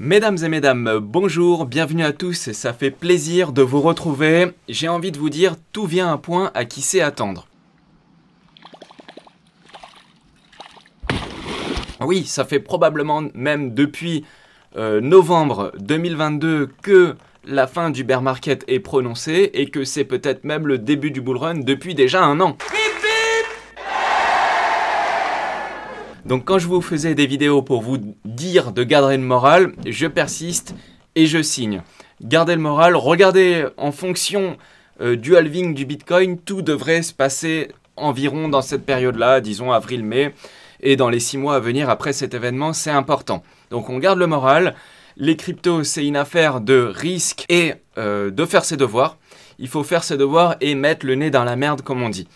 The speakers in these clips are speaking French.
Mesdames et mesdames, bonjour, bienvenue à tous, ça fait plaisir de vous retrouver. J'ai envie de vous dire, tout vient à point à qui sait attendre. Oui, ça fait probablement même depuis novembre 2022 que la fin du bear market est prononcée et que c'est peut-être même le début du bull run depuis déjà un an. Donc quand je vous faisais des vidéos pour vous dire de garder le moral, je persiste et je signe. Gardez le moral, regardez en fonction du halving du Bitcoin, tout devrait se passer environ dans cette période-là, disons avril-mai, et dans les 6 mois à venir après cet événement, c'est important. Donc on garde le moral, les cryptos c'est une affaire de risque et de faire ses devoirs. Il faut faire ses devoirs et mettre le nez dans la merde comme on dit.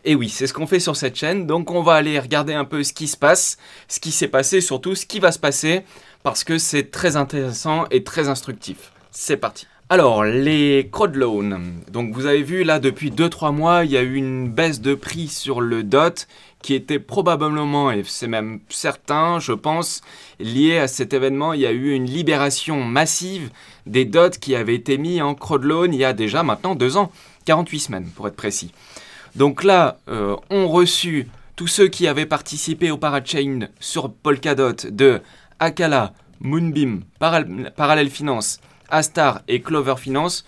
Et oui, c'est ce qu'on fait sur cette chaîne, donc on va aller regarder un peu ce qui se passe, ce qui s'est passé, surtout ce qui va se passer, parce que c'est très intéressant et très instructif. C'est parti. Alors, les crowd loans. Donc vous avez vu là, depuis 2-3 mois, il y a eu une baisse de prix sur le DOT, qui était probablement, et c'est même certain, je pense, lié à cet événement. Il y a eu une libération massive des DOT qui avaient été mis en crowd loan il y a déjà maintenant 2 ans, 48 semaines pour être précis. Donc là, ont reçu tous ceux qui avaient participé au parachain sur Polkadot de Acala, Moonbeam, Parallel Finance, Astar et Clover Finance.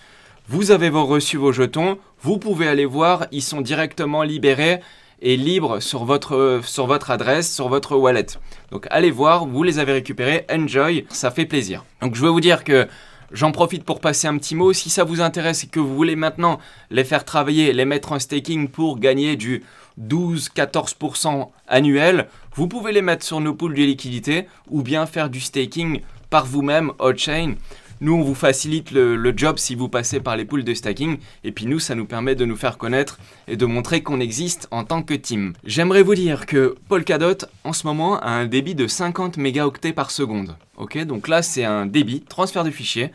Vous avez reçu vos jetons, vous pouvez aller voir, ils sont directement libérés et libres sur votre adresse, sur votre wallet. Donc allez voir, vous les avez récupérés, enjoy, ça fait plaisir. Donc je veux vous dire que j'en profite pour passer un petit mot. Si ça vous intéresse et que vous voulez maintenant les faire travailler, les mettre en staking pour gagner du 12-14% annuel, vous pouvez les mettre sur nos pools de liquidité ou bien faire du staking par vous-même, on-chain. Nous, on vous facilite le job si vous passez par les pools de staking. Et puis nous, ça nous permet de nous faire connaître et de montrer qu'on existe en tant que team. J'aimerais vous dire que Polkadot, en ce moment, a un débit de 50 mégaoctets par seconde. Ok, donc là, c'est un débit, transfert de fichiers.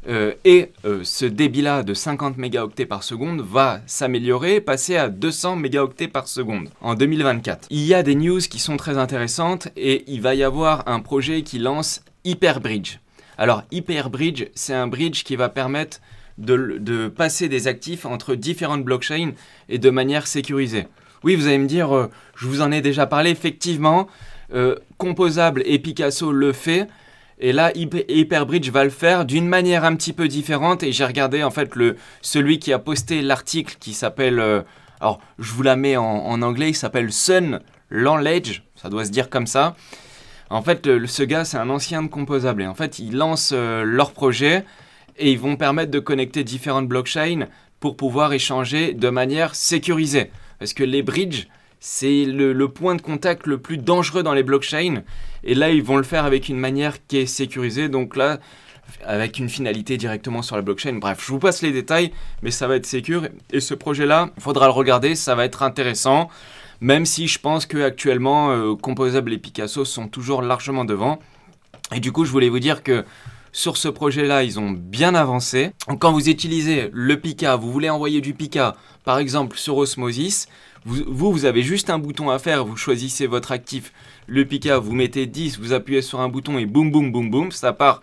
Ce débit-là de 50 mégaoctets par seconde va s'améliorer, passer à 200 mégaoctets par seconde en 2024. Il y a des news qui sont très intéressantes et il va y avoir un projet qui lance Hyperbridge. Alors, Hyperbridge, c'est un bridge qui va permettre de passer des actifs entre différentes blockchains et de manière sécurisée. Oui, vous allez me dire, je vous en ai déjà parlé, effectivement, Composable et Picasso le fait. Et là, Hyperbridge va le faire d'une manière un petit peu différente. Et j'ai regardé, en fait, celui qui a posté l'article qui s'appelle... alors, je vous la mets en anglais, il s'appelle Sun Lanledge, ça doit se dire comme ça. En fait, ce gars, c'est un ancien de Composable. Et en fait, ils lancent leur projet et ils vont permettre de connecter différentes blockchains pour pouvoir échanger de manière sécurisée. Parce que les bridges, c'est le point de contact le plus dangereux dans les blockchains. Et là, ils vont le faire avec une manière qui est sécurisée. Donc là, avec une finalité directement sur la blockchain. Bref, je vous passe les détails, mais ça va être sécure. Et ce projet-là, il faudra le regarder, ça va être intéressant. Même si je pense qu'actuellement, Composable et Picasso sont toujours largement devant. Et du coup, je voulais vous dire que sur ce projet-là, ils ont bien avancé. Quand vous utilisez le Pika, vous voulez envoyer du Pika, par exemple sur Osmosis, vous avez juste un bouton à faire, vous choisissez votre actif, le Pika, vous mettez 10, vous appuyez sur un bouton et boum, boum, boum, boum, ça part.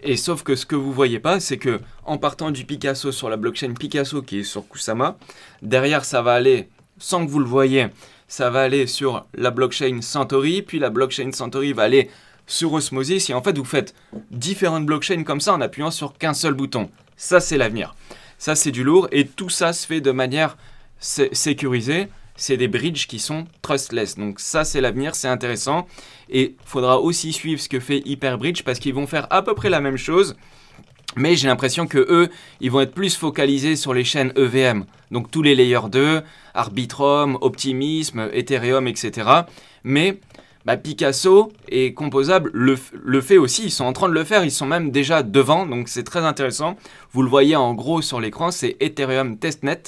Et sauf que ce que vous voyez pas, c'est que en partant du Picasso sur la blockchain Picasso qui est sur Kusama, derrière ça va aller, sans que vous le voyez, ça va aller sur la blockchain Santori, puis la blockchain Santori va aller sur Osmosis, et en fait vous faites différentes blockchains comme ça en appuyant sur qu'un seul bouton. Ça c'est l'avenir. Ça c'est du lourd, et tout ça se fait de manière sécurisée. C'est des bridges qui sont trustless. Donc ça c'est l'avenir, c'est intéressant. Et il faudra aussi suivre ce que fait Hyperbridge parce qu'ils vont faire à peu près la même chose. Mais j'ai l'impression que eux, ils vont être plus focalisés sur les chaînes EVM. Donc tous les layers 2, Arbitrum, Optimism, Ethereum, etc. Mais Picasso et Composable le fait aussi. Ils sont en train de le faire. Ils sont même déjà devant. Donc c'est très intéressant. Vous le voyez en gros sur l'écran. C'est Ethereum Testnet.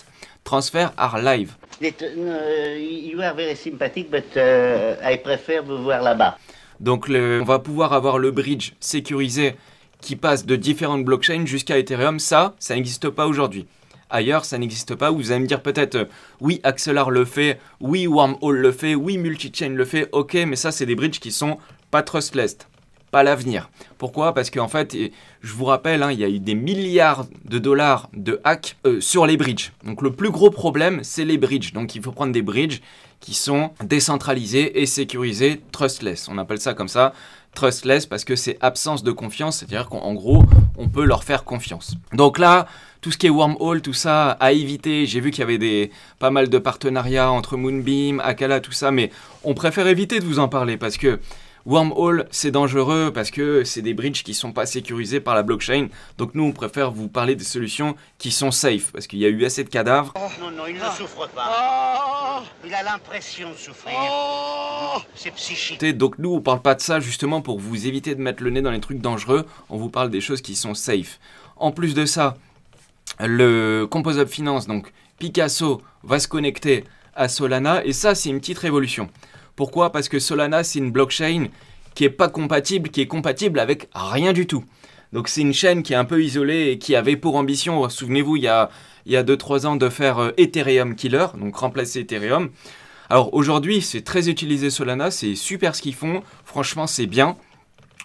Transfert are live. You are very sympathetic, but I prefer vous voir là-bas. Donc on va pouvoir avoir le bridge sécurisé qui passe de différentes blockchains jusqu'à Ethereum. Ça n'existe pas aujourd'hui. Ailleurs, ça n'existe pas. Vous allez me dire peut-être, oui, Axelar le fait, oui, Wormhole le fait, oui, Multichain le fait. Ok, mais ça, c'est des bridges qui sont pas trustless. pas l'avenir. Pourquoi? Parce qu'en fait, je vous rappelle, hein, il y a eu des milliards de dollars de hacks sur les bridges. Donc le plus gros problème, c'est les bridges. Donc il faut prendre des bridges qui sont décentralisés et sécurisés, trustless. On appelle ça comme ça, trustless, parce que c'est absence de confiance, c'est-à-dire qu'en gros, on peut leur faire confiance. Donc là, tout ce qui est wormhole, tout ça, à éviter. J'ai vu qu'il y avait pas mal de partenariats entre Moonbeam, Akala, tout ça, mais on préfère éviter de vous en parler parce que wormhole, c'est dangereux parce que c'est des bridges qui sont pas sécurisés par la blockchain. Donc nous, on préfère vous parler des solutions qui sont safe parce qu'il y a eu assez de cadavres. Non, non, il ne souffre pas. Il a l'impression de souffrir. C'est psychique. Donc nous, on parle pas de ça justement pour vous éviter de mettre le nez dans les trucs dangereux. On vous parle des choses qui sont safe. En plus de ça, le Composable Finance, donc Picasso, va se connecter à Solana et ça, c'est une petite révolution. Pourquoi? Parce que Solana, c'est une blockchain qui est pas compatible, qui est compatible avec rien du tout. Donc c'est une chaîne qui est un peu isolée et qui avait pour ambition, souvenez-vous, il y a 2-3 ans, de faire Ethereum Killer, donc remplacer Ethereum. Alors aujourd'hui, c'est très utilisé Solana, c'est super ce qu'ils font, franchement c'est bien,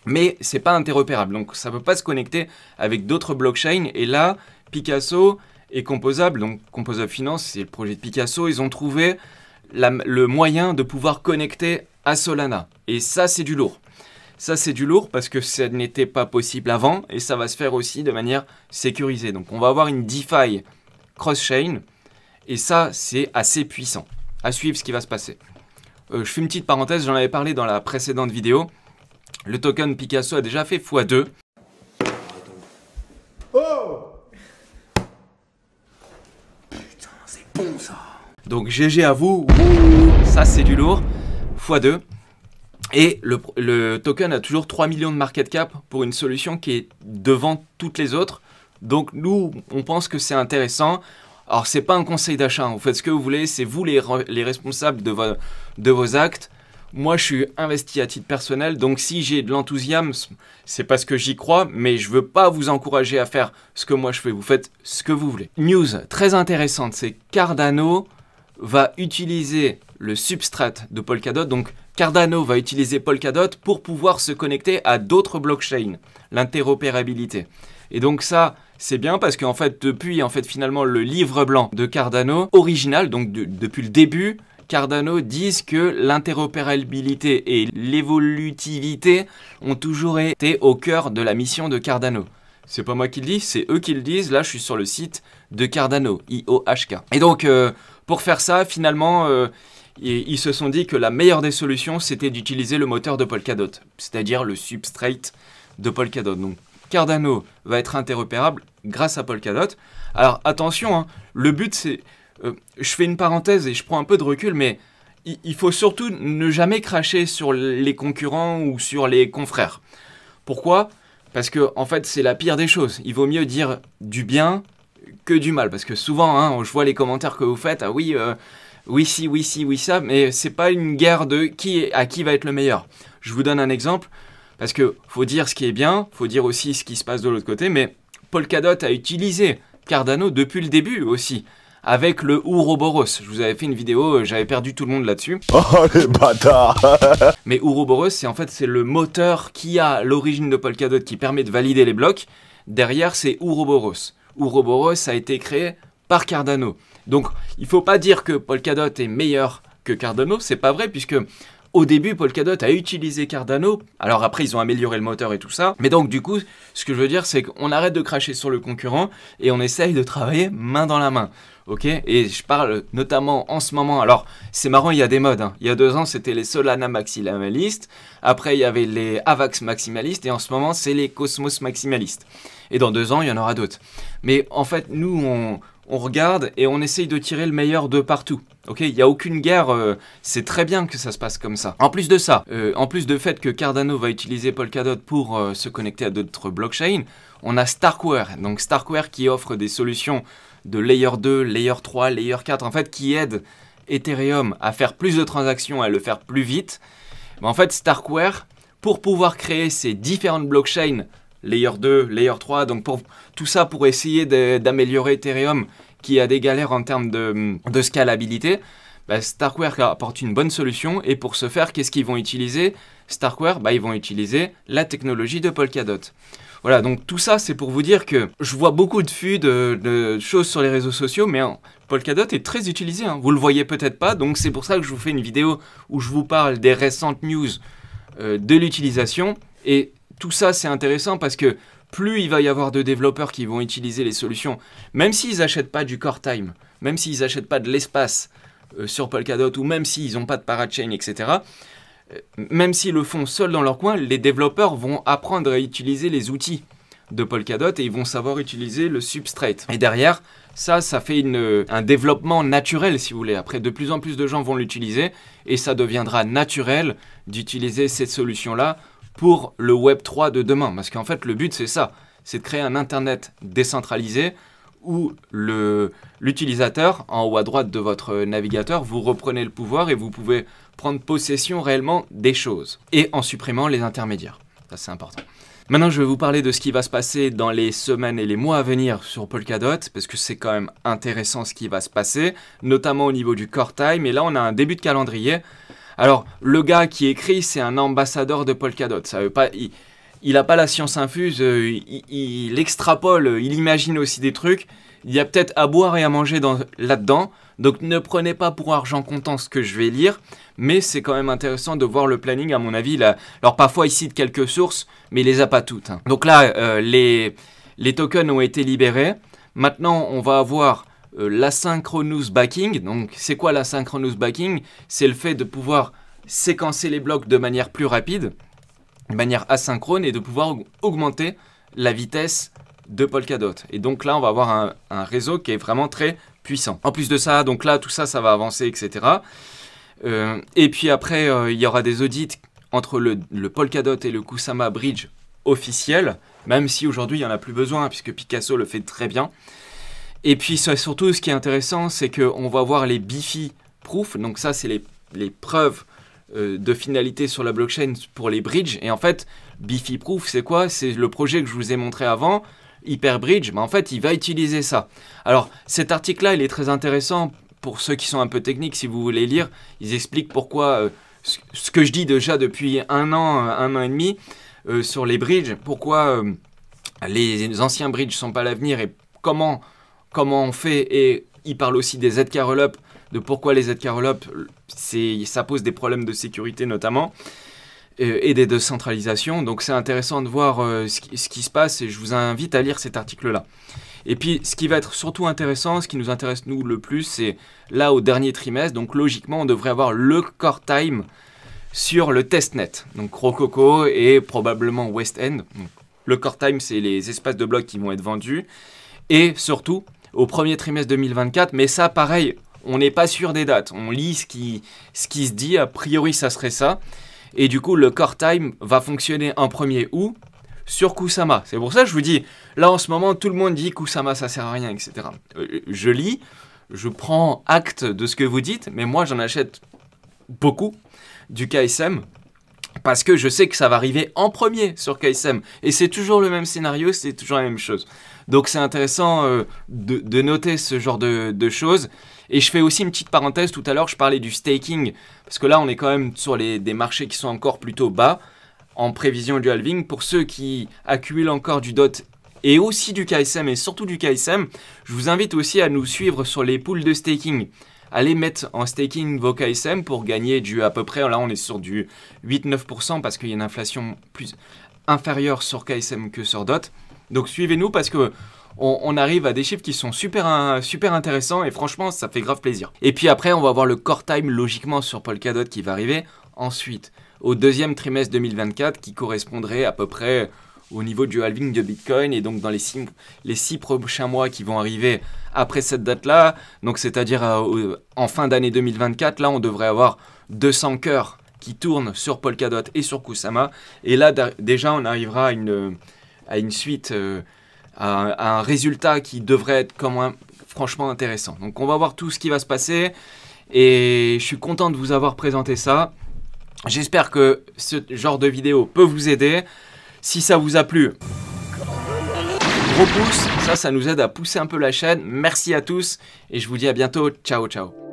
mais c'est pas interopérable, donc ça peut pas se connecter avec d'autres blockchains. Et là, Picasso et Composable, donc Composable Finance, c'est le projet de Picasso, ils ont trouvé le moyen de pouvoir connecter à Solana. Et ça, c'est du lourd. Ça, c'est du lourd parce que ça n'était pas possible avant et ça va se faire aussi de manière sécurisée. Donc, on va avoir une DeFi cross-chain et ça, c'est assez puissant. À suivre ce qui va se passer. Je fais une petite parenthèse, j'en avais parlé dans la précédente vidéo. Le token Picasso a déjà fait x2. Oh! Putain, c'est bon ça! Donc GG à vous, ça c'est du lourd, x2. Et le token a toujours 3 millions de market cap pour une solution qui est devant toutes les autres. Donc nous, on pense que c'est intéressant. Alors c'est pas un conseil d'achat, vous faites ce que vous voulez, c'est vous les responsables de vos actes. Moi je suis investi à titre personnel, donc si j'ai de l'enthousiasme, c'est parce que j'y crois, mais je veux pas vous encourager à faire ce que moi je fais, vous faites ce que vous voulez. News très intéressante, c'est Cardano va utiliser le substrat de Polkadot. Donc Cardano va utiliser Polkadot pour pouvoir se connecter à d'autres blockchains, l'interopérabilité. Et donc ça, c'est bien parce qu'en fait, depuis finalement le livre blanc de Cardano original, donc depuis le début, Cardano disent que l'interopérabilité et l'évolutivité ont toujours été au cœur de la mission de Cardano. C'est pas moi qui le dis, c'est eux qui le disent. Là, je suis sur le site de Cardano, IOHK. Et donc, pour faire ça, finalement, ils se sont dit que la meilleure des solutions, c'était d'utiliser le moteur de Polkadot, c'est-à-dire le substrate de Polkadot. Donc, Cardano va être interopérable grâce à Polkadot. Alors, attention, hein, le but, c'est... je fais une parenthèse et je prends un peu de recul, mais il faut surtout ne jamais cracher sur les concurrents ou sur les confrères. Pourquoi ? Parce que, en fait, c'est la pire des choses. Il vaut mieux dire du bien que du mal. Parce que souvent, hein, je vois les commentaires que vous faites. Ah oui, oui si, oui si, oui ça. Mais c'est pas une guerre de à qui va être le meilleur. Je vous donne un exemple. Parce que faut dire ce qui est bien. Faut dire aussi ce qui se passe de l'autre côté. Mais Polkadot a utilisé Cardano depuis le début aussi. Avec le Ouroboros. Je vous avais fait une vidéo, j'avais perdu tout le monde là-dessus. Oh les bâtards. Mais Ouroboros, c'est le moteur qui a l'origine de Polkadot qui permet de valider les blocs. Derrière, c'est Ouroboros. Ouroboros a été créé par Cardano. Donc, il ne faut pas dire que Polkadot est meilleur que Cardano. C'est pas vrai puisque au début, Polkadot a utilisé Cardano. Alors après, ils ont amélioré le moteur et tout ça. Mais donc, du coup, ce que je veux dire, c'est qu'on arrête de cracher sur le concurrent et on essaye de travailler main dans la main. Ok, et je parle notamment en ce moment, alors c'est marrant, il y a des modes, hein. Il y a 2 ans c'était les Solana maximalistes, après il y avait les Avax maximalistes et en ce moment c'est les Cosmos maximalistes. Et dans 2 ans il y en aura d'autres. Mais en fait nous on regarde et on essaye de tirer le meilleur de partout. Ok, il n'y a aucune guerre, c'est très bien que ça se passe comme ça. En plus de ça, en plus de fait que Cardano va utiliser Polkadot pour se connecter à d'autres blockchains, on a Starkware, donc Starkware qui offre des solutions de Layer 2, Layer 3, Layer 4, en fait, qui aide Ethereum à faire plus de transactions, à le faire plus vite. Mais en fait, Starkware, pour pouvoir créer ces différentes blockchains, Layer 2, Layer 3, donc tout ça pour essayer d'améliorer Ethereum, qui a des galères en termes de scalabilité, Starkware apporte une bonne solution, et pour ce faire, qu'est-ce qu'ils vont utiliser? Starkware, ils vont utiliser la technologie de Polkadot. Voilà, donc tout ça, c'est pour vous dire que je vois beaucoup de flux de choses sur les réseaux sociaux, mais Polkadot est très utilisé, vous le voyez peut-être pas, donc c'est pour ça que je vous fais une vidéo où je vous parle des récentes news de l'utilisation, et tout ça, c'est intéressant parce que plus il va y avoir de développeurs qui vont utiliser les solutions, même s'ils n'achètent pas du core time, même s'ils n'achètent pas de l'espace sur Polkadot, ou même s'ils n'ont pas de parachain, etc., même s'ils le font seuls dans leur coin, les développeurs vont apprendre à utiliser les outils de Polkadot et ils vont savoir utiliser le substrate. Et derrière, ça fait un développement naturel, si vous voulez. Après, de plus en plus de gens vont l'utiliser et ça deviendra naturel d'utiliser cette solution-là pour le Web3 de demain. Parce qu'en fait, le but, c'est ça. C'est de créer un Internet décentralisé où l'utilisateur, en haut à droite de votre navigateur, vous reprenez le pouvoir et vous pouvez prendre possession réellement des choses. Et en supprimant les intermédiaires. Ça, c'est important. Maintenant, je vais vous parler de ce qui va se passer dans les semaines et les mois à venir sur Polkadot, parce que c'est quand même intéressant ce qui va se passer, notamment au niveau du core time. Et là, on a un début de calendrier. Alors, le gars qui écrit, c'est un ambassadeur de Polkadot. Ça veut pas... Il n'a pas la science infuse, il extrapole, il imagine aussi des trucs. Il y a peut-être à boire et à manger là-dedans. Donc ne prenez pas pour argent comptant ce que je vais lire. Mais c'est quand même intéressant de voir le planning, à mon avis. Alors parfois il cite quelques sources, mais il les a pas toutes. Donc là, les tokens ont été libérés. Maintenant, on va avoir l'asynchronous backing. Donc c'est quoi l'asynchronous backing? C'est le fait de pouvoir séquencer les blocs de manière plus rapide, de manière asynchrone, et de pouvoir augmenter la vitesse de Polkadot. Et donc là, on va avoir un réseau qui est vraiment très puissant. En plus de ça, donc là, tout ça, ça va avancer, etc. Et puis après, il y aura des audits entre le Polkadot et le Kusama Bridge officiel, même si aujourd'hui, il n'y en a plus besoin, puisque Picasso le fait très bien. Et puis surtout, ce qui est intéressant, c'est qu'on va voir les BiFi proof. Donc ça, c'est les preuves de finalité sur la blockchain pour les bridges. Et en fait, BiFi Proof, c'est quoi? C'est le projet que je vous ai montré avant, Hyperbridge. Mais en fait, il va utiliser ça. Alors, cet article-là, il est très intéressant pour ceux qui sont un peu techniques, si vous voulez lire. Ils expliquent pourquoi, ce que je dis déjà depuis un an et demi, sur les bridges, pourquoi les anciens bridges ne sont pas l'avenir et comment on fait. Et il parle aussi des ZK Rollup, de pourquoi les ZK Rollup, ça pose des problèmes de sécurité notamment, et des décentralisations. Donc c'est intéressant de voir ce qui se passe, et je vous invite à lire cet article-là. Et puis ce qui va être surtout intéressant, ce qui nous intéresse nous le plus, c'est là au dernier trimestre. Donc logiquement, on devrait avoir le core time sur le testnet. Donc Rococo et probablement West End. Donc, le core time, c'est les espaces de blocs qui vont être vendus. Et surtout, au premier trimestre 2024, mais ça pareil, on n'est pas sûr des dates. On lit ce qui se dit, a priori ça serait ça. Et du coup, le core time va fonctionner en 1er août sur Kusama. C'est pour ça que je vous dis, là en ce moment, tout le monde dit Kusama ça sert à rien, etc. Je lis, je prends acte de ce que vous dites, mais moi j'en achète beaucoup du KSM. Parce que je sais que ça va arriver en premier sur KSM. Et c'est toujours le même scénario, c'est toujours la même chose. Donc c'est intéressant de noter ce genre de choses. Et je fais aussi une petite parenthèse, tout à l'heure je parlais du staking. Parce que là on est quand même sur des marchés qui sont encore plutôt bas, en prévision du halving. Pour ceux qui accumulent encore du DOT et aussi du KSM, et surtout du KSM, je vous invite aussi à nous suivre sur les pools de staking. Allez mettre en staking vos KSM pour gagner à peu près, là on est sur du 8-9% parce qu'il y a une inflation plus inférieure sur KSM que sur DOT. Donc suivez-nous parce que on arrive à des chiffres qui sont super intéressants et franchement ça fait grave plaisir. Et puis après on va avoir le core time logiquement sur Polkadot qui va arriver ensuite au deuxième trimestre 2024 qui correspondrait à peu près au niveau du halving de Bitcoin, et donc dans les 6 prochains mois qui vont arriver après cette date-là, donc c'est-à-dire en fin d'année 2024, là on devrait avoir 200 cœurs qui tournent sur Polkadot et sur Kusama, et là déjà on arrivera à une suite, à un résultat qui devrait être quand même franchement intéressant. Donc on va voir tout ce qui va se passer, et je suis content de vous avoir présenté ça. J'espère que ce genre de vidéo peut vous aider. Si ça vous a plu, gros pouce, ça nous aide à pousser un peu la chaîne. Merci à tous et je vous dis à bientôt. Ciao, ciao.